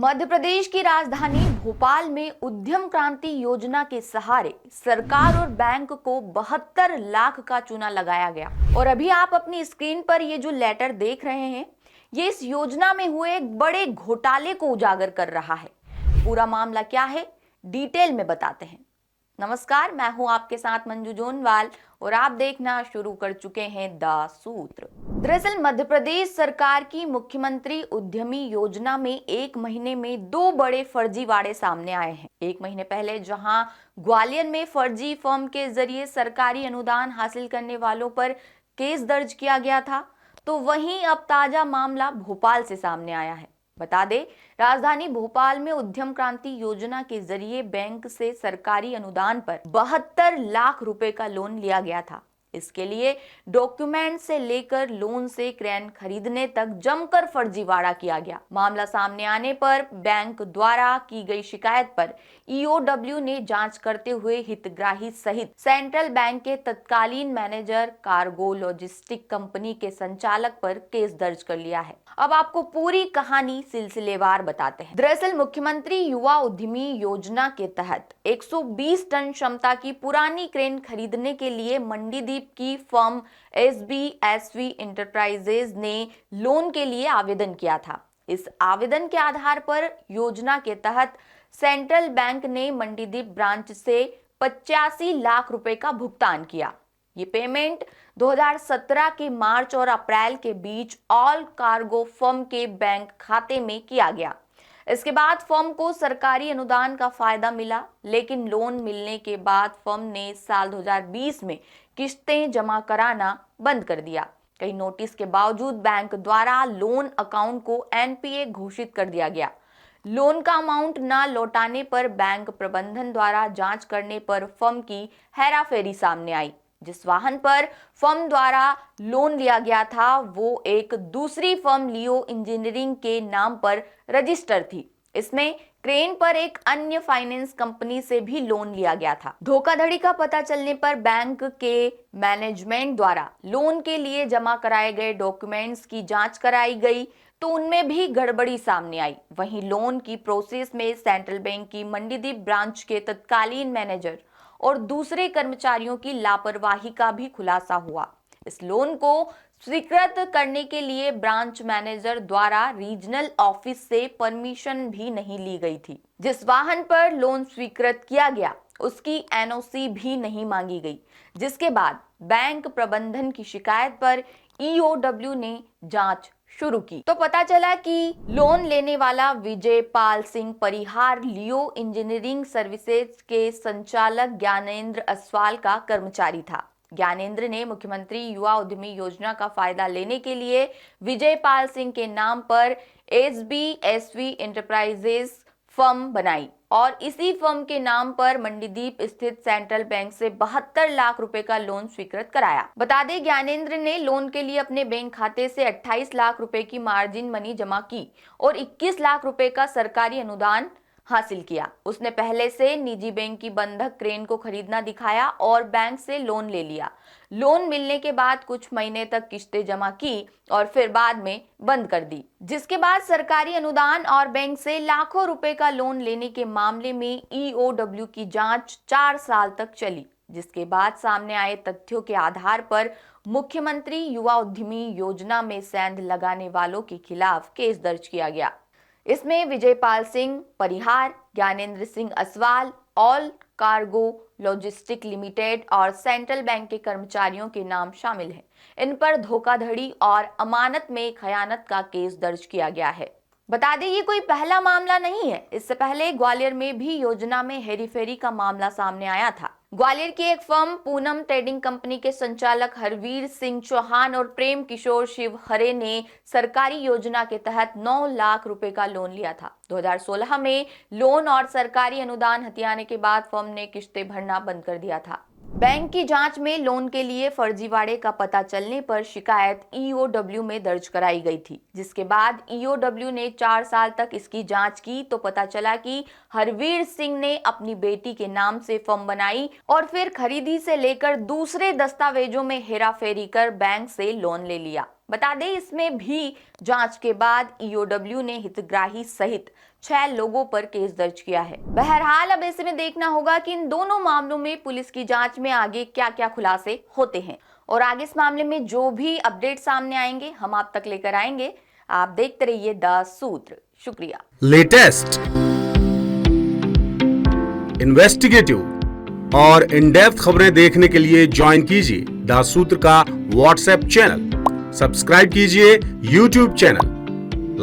मध्य प्रदेश की राजधानी भोपाल में उद्यम क्रांति योजना के सहारे सरकार और बैंक को 72 लाख का चूना लगाया गया। और अभी आप अपनी स्क्रीन पर ये जो लेटर देख रहे हैं, ये इस योजना में हुए एक बड़े घोटाले को उजागर कर रहा है। पूरा मामला क्या है, डिटेल में बताते हैं। नमस्कार, मैं हूं आपके साथ मंजू जोनवाल और आप देखना शुरू कर चुके हैं द सूत्र। दरअसल मध्य प्रदेश सरकार की मुख्यमंत्री उद्यमी योजना में एक महीने में दो बड़े फर्जीवाड़े सामने आए हैं। एक महीने पहले जहां ग्वालियर में फर्जी फर्म के जरिए सरकारी अनुदान हासिल करने वालों पर केस दर्ज किया गया था, तो वहीं अब ताजा मामला भोपाल से सामने आया है। बता दें, राजधानी भोपाल में उद्यम क्रांति योजना के जरिए बैंक से सरकारी अनुदान पर 72 लाख रुपए का लोन लिया गया था। इसके लिए डॉक्यूमेंट से लेकर लोन से क्रेन खरीदने तक जमकर फर्जीवाड़ा किया गया। मामला सामने आने पर बैंक द्वारा की गई शिकायत पर ईओडब्ल्यू ने जांच करते हुए हितग्राही सहित सेंट्रल बैंक के तत्कालीन मैनेजर, कार्गो लॉजिस्टिक कंपनी के संचालक पर केस दर्ज कर लिया है। अब आपको पूरी कहानी सिलसिलेवार बताते हैं। दरअसल मुख्यमंत्री युवा उद्यमी योजना के तहत 120 टन क्षमता की पुरानी क्रेन खरीदने के लिए मंडीदीप की फर्म SBSV इंटरप्राइजेज ने लोन के लिए आवेदन किया था। इस आवेदन के आधार पर योजना के तहत सेंट्रल बैंक ने मंडीदीप ब्रांच से 85 लाख रुपए का भुगतान किया। ये पेमेंट 2017 के मार्च और अप्रैल के बीच ऑल कार्गो फर्म के बैंक खाते में किया गया। इसके बाद फर्म को सरकारी अनुदान का फायदा मिला, लेकिन लोन मिलने के बाद फर्म ने साल 2020 में किस्तें जमा कराना बंद कर दिया। कई नोटिस के बावजूद बैंक द्वारा लोन अकाउंट को NPA घोषित कर दिया गया। लोन का अमाउंट न लौटाने पर बैंक प्रबंधन द्वारा जांच करने पर फर्म की हेराफेरी सामने आई। जिस वाहन पर फर्म द्वारा लोन लिया गया था, वो एक दूसरी फर्म लियो इंजीनियरिंग के नाम पर रजिस्टर थी। इसमें क्रेन पर एक अन्य फाइनेंस कंपनी से भी लोन लिया गया था। धोखाधड़ी का पता चलने पर बैंक के मैनेजमेंट द्वारा लोन के लिए जमा कराए गए डॉक्यूमेंट्स की जांच कराई गई, तो उनमें भी गड़बड़ी सामने आई। वहीं लोन की प्रोसेस में सेंट्रल बैंक की मंडीदीप ब्रांच के तत्कालीन मैनेजर और दूसरे कर्मचारियों की लापरवाही का भी खुलासा हुआ। इस लोन को स्वीकृत करने के लिए ब्रांच मैनेजर द्वारा रीजनल ऑफिस से परमिशन भी नहीं ली गई थी। जिस वाहन पर लोन स्वीकृत किया गया, उसकी NOC भी नहीं मांगी गई, जिसके बाद बैंक प्रबंधन की शिकायत पर EOW ने जांच शुरू की तो पता चला कि लोन लेने वाला विजय पाल सिंह परिहार लियो इंजीनियरिंग सर्विसेज के संचालक ज्ञानेंद्र असवाल का कर्मचारी था। ज्ञानेंद्र ने मुख्यमंत्री युवा उद्यमी योजना का फायदा लेने के लिए विजय पाल सिंह के नाम पर SBSV इंटरप्राइजेज फर्म बनाई और इसी फर्म के नाम पर मंडीदीप स्थित सेंट्रल बैंक से 72 लाख रुपए का लोन स्वीकृत कराया। बता दें, ज्ञानेंद्र ने लोन के लिए अपने बैंक खाते से 28 लाख रुपए की मार्जिन मनी जमा की और 21 लाख रुपए का सरकारी अनुदान हासिल किया। उसने पहले से निजी बैंक की बंधक क्रेन को खरीदना दिखाया और बैंक से लोन ले लिया। लोन मिलने के बाद कुछ महीने तक किस्तें जमा की और फिर बाद में बंद कर दी, जिसके बाद सरकारी अनुदान और बैंक से लाखों रुपए का लोन लेने के मामले में EOW की जांच 4 साल तक चली, जिसके बाद सामने आए तथ्यों के आधार पर मुख्यमंत्री युवा उद्यमी योजना में सेंध लगाने वालों के खिलाफ केस दर्ज किया गया। इसमें Vijay Pal Singh Parihar, Gyanendra Singh Aswal, all cargo logistic limited और सेंट्रल बैंक के कर्मचारियों के नाम शामिल हैं। इन पर धोखाधड़ी और अमानत में खयानत का केस दर्ज किया गया है। बता दें, ये कोई पहला मामला नहीं है। इससे पहले ग्वालियर में भी योजना में हेरीफेरी का मामला सामने आया था। ग्वालियर की एक फर्म पूनम ट्रेडिंग कंपनी के संचालक हरवीर सिंह चौहान और प्रेम किशोर शिव हरे ने सरकारी योजना के तहत 9 लाख रुपए का लोन लिया था। 2016 में लोन और सरकारी अनुदान हथियाने के बाद फर्म ने किस्तें भरना बंद कर दिया था। बैंक की जांच में लोन के लिए फर्जीवाड़े का पता चलने पर शिकायत EOW में दर्ज कराई गई थी, जिसके बाद EOW ने 4 साल तक इसकी जांच की तो पता चला कि हरवीर सिंह ने अपनी बेटी के नाम से फर्म बनाई और फिर खरीदी से लेकर दूसरे दस्तावेजों में हेराफेरी कर बैंक से लोन ले लिया। बता दें इसमें भी जांच के बाद ईओडब्ल्यू ने हितग्राही सहित 6 लोगों पर केस दर्ज किया है। बहरहाल अब ऐसे में देखना होगा कि इन दोनों मामलों में पुलिस की जांच में आगे क्या क्या खुलासे होते हैं और आगे इस मामले में जो भी अपडेट सामने आएंगे हम आप तक लेकर आएंगे। आप देखते रहिए द सूत्र। शुक्रिया। लेटेस्ट, इन्वेस्टिगेटिव और इन डेप्थ खबरें देखने के लिए ज्वाइन कीजिए द सूत्र का व्हाट्सएप चैनल, सब्सक्राइब कीजिए यूट्यूब चैनल,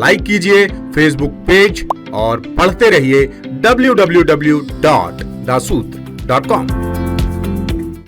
लाइक कीजिए फेसबुक पेज और पढ़ते रहिए www.daसूत्र.com।